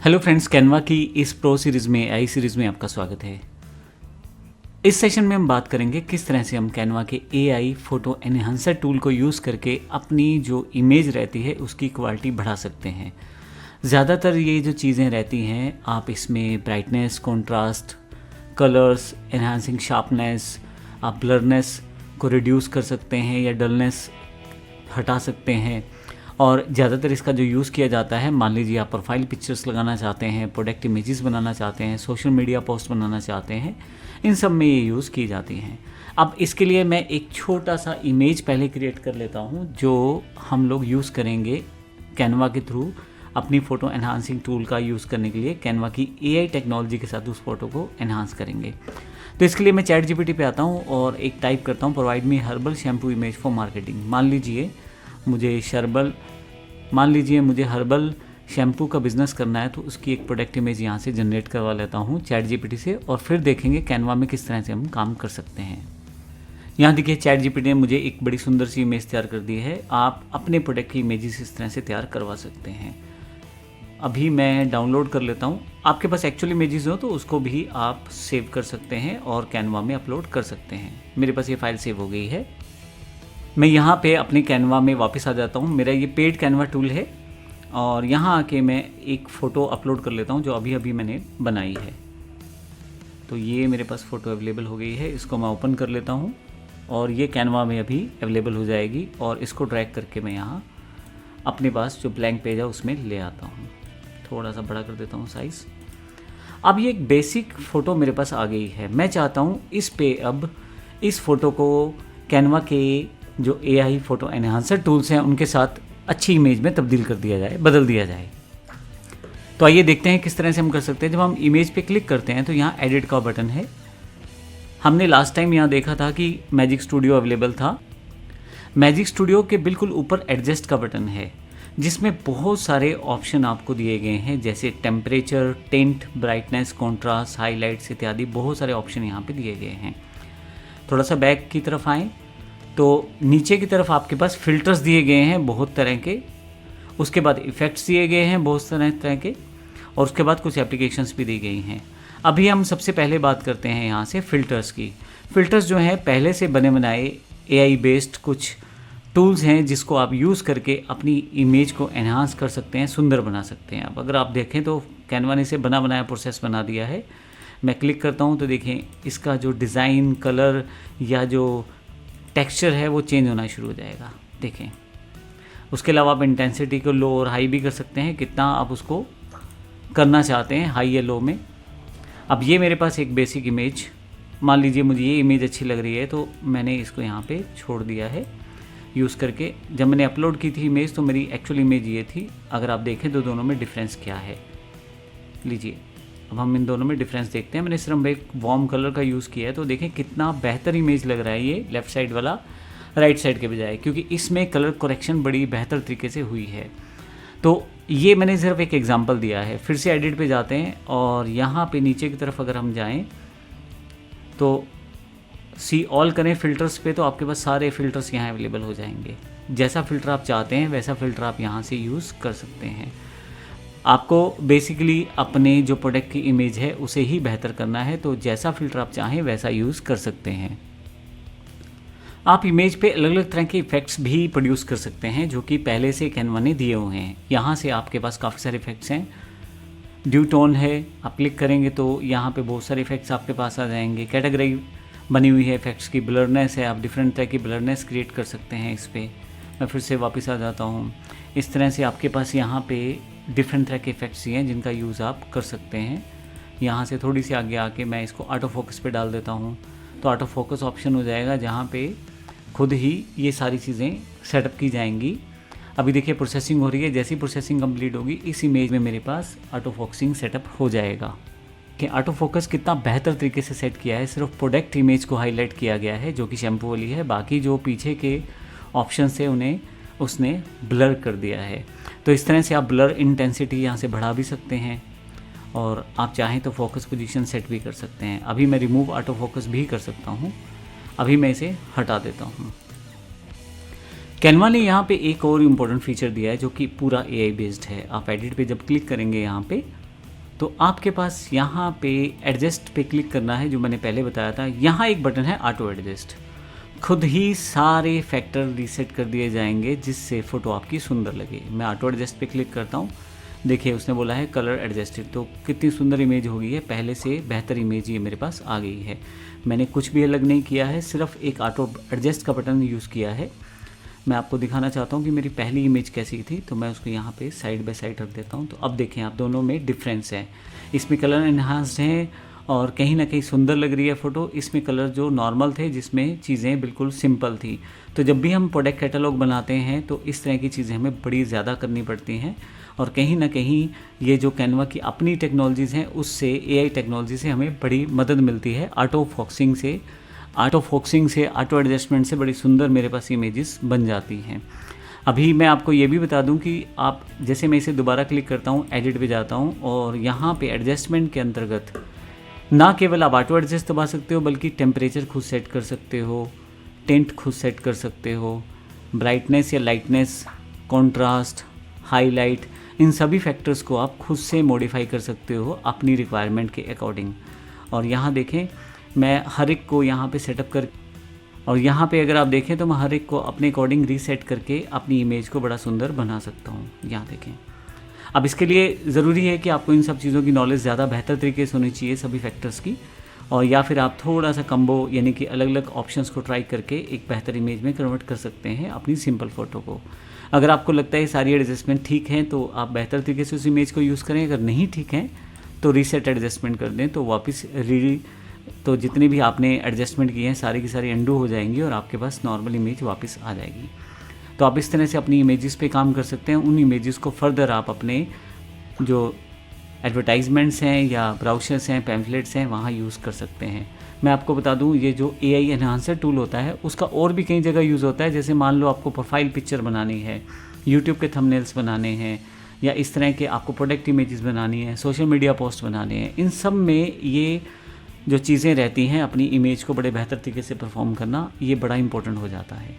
Hello friends, Canva की इस pro series में आई सीरीज़ में आपका स्वागत है। इस सेशन में हम बात करेंगे किस तरह से हम कैनवा के एआई फोटो एनहांसर टूल को यूज़ करके अपनी जो इमेज रहती है उसकी क्वालिटी बढ़ा सकते हैं। ज़्यादातर ये जो चीज़ें रहती हैं, आप इसमें brightness, contrast, colours, enhancing sharpness, आप ब्लरनेस को रिड्यूस कर सकते हैं या डलनेस हटा सकते हैं। और ज़्यादातर इसका जो यूज़ किया जाता है, मान लीजिए आप प्रोफाइल पिक्चर्स लगाना चाहते हैं, प्रोडक्ट इमेजेस बनाना चाहते हैं, सोशल मीडिया पोस्ट बनाना चाहते हैं, इन सब में ये यूज़ की जाती हैं। अब इसके लिए मैं एक छोटा सा इमेज पहले क्रिएट कर लेता हूँ जो हम लोग यूज़ करेंगे कैनवा के थ्रू अपनी फ़ोटो एनहांसिंग टूल का यूज़ करने के लिए। कैनवा की एआई टेक्नोलॉजी के साथ उस फोटो को एनहांस करेंगे। तो इसके लिए मैं चैट जीपीटी पे आता हूँ और एक टाइप करता हूँ, provide me herbal shampoo image for marketing. मान लीजिए मुझे हर्बल शैम्पू का बिज़नेस करना है, तो उसकी एक प्रोडक्ट इमेज यहाँ से जनरेट करवा लेता हूँ चैट जीपीटी से, और फिर देखेंगे कैनवा में किस तरह से हम काम कर सकते हैं। यहाँ देखिए चैट जीपीटी ने मुझे एक बड़ी सुंदर सी इमेज तैयार कर दी है। आप अपने प्रोडक्ट की इमेजेस इस तरह से तैयार करवा सकते हैं। अभी मैं डाउनलोड कर लेता हूँ। आपके पास एक्चुअल इमेजेस हो तो उसको भी आप सेव कर सकते हैं और कैनवा में अपलोड कर सकते हैं। मेरे पास ये फाइल सेव हो गई है। मैं यहाँ पे अपने कैनवा में वापस आ जाता हूँ। मेरा ये पेड कैनवा टूल है और यहाँ आके मैं एक फ़ोटो अपलोड कर लेता हूँ जो अभी अभी मैंने बनाई है। तो ये मेरे पास फ़ोटो अवेलेबल हो गई है। इसको मैं ओपन कर लेता हूँ और ये कैनवा में अभी अवेलेबल हो जाएगी, और इसको ड्रैग करके मैं यहाँ अपने पास जो ब्लैंक पेज है उसमें ले आता हूँ। थोड़ा सा बड़ा कर देता हूँ साइज़। अब ये एक बेसिक फ़ोटो मेरे पास आ गई है। मैं चाहता हूँ इस पे अब इस फ़ोटो को कैनवा के जो एआई फ़ोटो एनहांसर टूल्स हैं उनके साथ अच्छी इमेज में तब्दील कर दिया जाए, बदल दिया जाए। तो आइए देखते हैं किस तरह से हम कर सकते हैं। जब हम इमेज पे क्लिक करते हैं तो यहाँ एडिट का बटन है। हमने लास्ट टाइम यहाँ देखा था कि मैजिक स्टूडियो अवेलेबल था। मैजिक स्टूडियो के बिल्कुल ऊपर एडजस्ट का बटन है जिसमें बहुत सारे ऑप्शन आपको दिए गए हैं, जैसे temperature, tint, brightness, contrast, highlights इत्यादि बहुत सारे ऑप्शन यहाँ पे दिए गए हैं। थोड़ा सा बैक की तरफ आएँ तो नीचे की तरफ आपके पास फ़िल्टर्स दिए गए हैं बहुत तरह के, उसके बाद इफ़ेक्ट्स दिए गए हैं बहुत तरह के, और उसके बाद कुछ एप्लीकेशंस भी दी गई हैं। अभी हम सबसे पहले बात करते हैं यहाँ से फ़िल्टर्स की। फ़िल्टर्स जो हैं पहले से बने बनाए एआई बेस्ड कुछ टूल्स हैं जिसको आप यूज़ करके अपनी इमेज को एनहांस कर सकते हैं, सुंदर बना सकते हैं। अब अगर आप देखें तो कैनवा ने इसे बना बनाया प्रोसेस बना दिया है। मैं क्लिक करता हूँ तो देखें इसका जो डिज़ाइन, कलर या जो टेक्सचर है वो चेंज होना शुरू हो जाएगा। देखें, उसके अलावा आप इंटेंसिटी को लो और हाई भी कर सकते हैं, कितना आप उसको करना चाहते हैं, हाई या लो में। अब ये मेरे पास एक बेसिक इमेज, मान लीजिए मुझे ये इमेज अच्छी लग रही है तो मैंने इसको यहाँ पे छोड़ दिया है यूज़ करके। जब मैंने अपलोड की थी इमेज तो मेरी एक्चुअल इमेज ये थी। अगर आप देखें तो दोनों में डिफरेंस क्या है, लीजिए अब हम इन दोनों में डिफरेंस देखते हैं। मैंने सिर्फ एक वार्म कलर का यूज़ किया है तो देखें कितना बेहतर इमेज लग रहा है ये लेफ़्ट साइड वाला राइट साइड के बजाय, क्योंकि इसमें कलर करेक्शन बड़ी बेहतर तरीके से हुई है। तो ये मैंने सिर्फ एक एग्जांपल दिया है। फिर से एडिट पे जाते हैं और यहाँ पे नीचे की तरफ अगर हम जाएं तो सी ऑल करें फ़िल्टर्स पे, तो आपके पास सारे फ़िल्टर्स यहाँ अवेलेबल हो जाएंगे। जैसा फ़िल्टर आप चाहते हैं वैसा फ़िल्टर आप यहाँ से यूज़ कर सकते हैं। आपको बेसिकली अपने जो प्रोडक्ट की इमेज है उसे ही बेहतर करना है, तो जैसा फ़िल्टर आप चाहें वैसा यूज़ कर सकते हैं। आप इमेज पे अलग अलग तरह के इफ़ेक्ट्स भी प्रोड्यूस कर सकते हैं जो कि पहले से कैनवा ने दिए हुए हैं। यहाँ से आपके पास काफ़ी सारे इफ़ेक्ट्स हैं। ड्यू टोन है, आप क्लिक करेंगे तो यहाँ पे बहुत सारे इफ़ेक्ट्स आपके पास आ जाएंगे। कैटेगरी बनी हुई है इफ़ेक्ट्स की। ब्लरनेस है, आप डिफरेंट तरह की ब्लरनेस क्रिएट कर सकते हैं इस पर। मैं फिर से वापस आ जाता हूँ। इस तरह से आपके पास यहाँ पे डिफरेंट तरह के इफ़ेक्ट्स हैं जिनका यूज़ आप कर सकते हैं। यहाँ से थोड़ी सी आगे आके मैं इसको ऑटो फोकस पे डाल देता हूँ तो ऑटो फोकस ऑप्शन हो जाएगा जहाँ पे खुद ही ये सारी चीज़ें सेटअप की जाएंगी। अभी देखिए प्रोसेसिंग हो रही है। जैसी प्रोसेसिंग कंप्लीट होगी इस इमेज में मेरे पास ऑटो फोकसिंग सेटअप हो जाएगा। कि ऑटो फोकस कितना बेहतर तरीके से सेट किया है। सिर्फ प्रोडक्ट इमेज को हाईलाइट किया गया है जो कि शैम्पू वाली है, बाकी जो पीछे के ऑप्शन थे उन्हें उसने ब्लर कर दिया है। तो इस तरह से आप ब्लर इंटेंसिटी यहाँ से बढ़ा भी सकते हैं और आप चाहें तो फोकस पोजीशन सेट भी कर सकते हैं। अभी मैं रिमूव ऑटो फोकस भी कर सकता हूँ। अभी मैं इसे हटा देता हूँ। कैनवा ने यहाँ पे एक और इम्पोर्टेंट फीचर दिया है जो कि पूरा एआई बेस्ड है। आप एडिट पे जब क्लिक करेंगे यहाँ पे तो आपके पास यहाँ पे एडजस्ट पे क्लिक करना है, जो मैंने पहले बताया था। यहाँ एक बटन है ऑटो एडजस्ट, खुद ही सारे फैक्टर रीसेट कर दिए जाएंगे जिससे फ़ोटो आपकी सुंदर लगे। मैं ऑटो एडजस्ट पे क्लिक करता हूँ, देखिए उसने बोला है कलर एडजस्टेड, तो कितनी सुंदर इमेज हो गई है, पहले से बेहतर इमेज ये मेरे पास आ गई है। मैंने कुछ भी अलग नहीं किया है, सिर्फ एक ऑटो एडजस्ट का बटन यूज़ किया है। मैं आपको दिखाना चाहता हूँ कि मेरी पहली इमेज कैसी थी, तो मैं उसको यहाँ पे साइड बाय साइड रख देता हूँ। तो अब देखें आप, दोनों में डिफरेंस है। इसमें कलर एनहांस्ड हैं और कहीं ना कहीं सुंदर लग रही है फ़ोटो। इसमें कलर जो नॉर्मल थे, जिसमें चीज़ें बिल्कुल सिंपल थी। तो जब भी हम प्रोडक्ट कैटलॉग बनाते हैं तो इस तरह की चीज़ें हमें बड़ी ज़्यादा करनी पड़ती हैं, और कहीं ना कहीं ये जो कैनवा की अपनी टेक्नोलॉजीज़ हैं उससे, एआई टेक्नोलॉजी से हमें बड़ी मदद मिलती है। ऑटो फोकसिंग से, ऑटो एडजस्टमेंट से बड़ी सुंदर मेरे पास इमेजेस बन जाती हैं। अभी मैं आपको ये भी बता दूं कि आप, जैसे मैं इसे दोबारा क्लिक करता हूं, एडिट पे जाता हूं, और यहाँ पे एडजस्टमेंट के अंतर्गत ना केवल आप ऑटो एडजस्ट दबा सकते हो, बल्कि टेम्परेचर खुद सेट कर सकते हो, टेंट खुद सेट कर सकते हो, ब्राइटनेस या लाइटनेस, कॉन्ट्रास्ट, हाईलाइट, इन सभी फैक्टर्स को आप खुद से मॉडिफाई कर सकते हो अपनी रिक्वायरमेंट के अकॉर्डिंग। और यहाँ देखें, मैं हर एक को यहाँ पे सेटअप कर, और यहाँ पे अगर आप देखें तो मैं हर एक को अपने अकॉर्डिंग रीसेट करके अपनी इमेज को बड़ा सुंदर बना सकता हूँ। यहाँ देखें। अब इसके लिए ज़रूरी है कि आपको इन सब चीज़ों की नॉलेज ज़्यादा बेहतर तरीके से होनी चाहिए, सभी फैक्टर्स की, और या फिर आप थोड़ा सा कम्बो यानी कि अलग अलग ऑप्शंस को ट्राई करके एक बेहतर इमेज में कन्वर्ट कर सकते हैं अपनी सिंपल फ़ोटो को। अगर आपको लगता है सारी एडजस्टमेंट ठीक है तो आप बेहतर तरीके से उस इमेज को यूज़ करें, अगर नहीं ठीक है तो रीसेट एडजस्टमेंट कर दें, तो वापस तो जितनी भी आपने एडजस्टमेंट की हैं सारी की सारी अंडू हो जाएंगी और आपके पास नॉर्मल इमेज वापस आ जाएगी। तो आप इस तरह से अपनी इमेजेस पे काम कर सकते हैं। उन इमेजेस को फर्दर आप अपने जो एडवर्टाइजमेंट्स हैं या ब्राउशर्स हैं, पैम्फलेट्स हैं, वहाँ यूज़ कर सकते हैं। मैं आपको बता दूं, ये जो एआई एनहांसर टूल होता है उसका और भी कई जगह यूज़ होता है। जैसे मान लो आपको प्रोफाइल पिक्चर बनानी है, यूट्यूब के थंबनेल्स बनाने हैं, या इस तरह के आपको प्रोडक्ट इमेजेस बनानी है, सोशल मीडिया पोस्ट बनाने हैं, इन सब में ये जो चीज़ें रहती हैं अपनी इमेज को बड़े बेहतर तरीके से परफॉर्म करना, ये बड़ा इंपॉर्टेंट हो जाता है।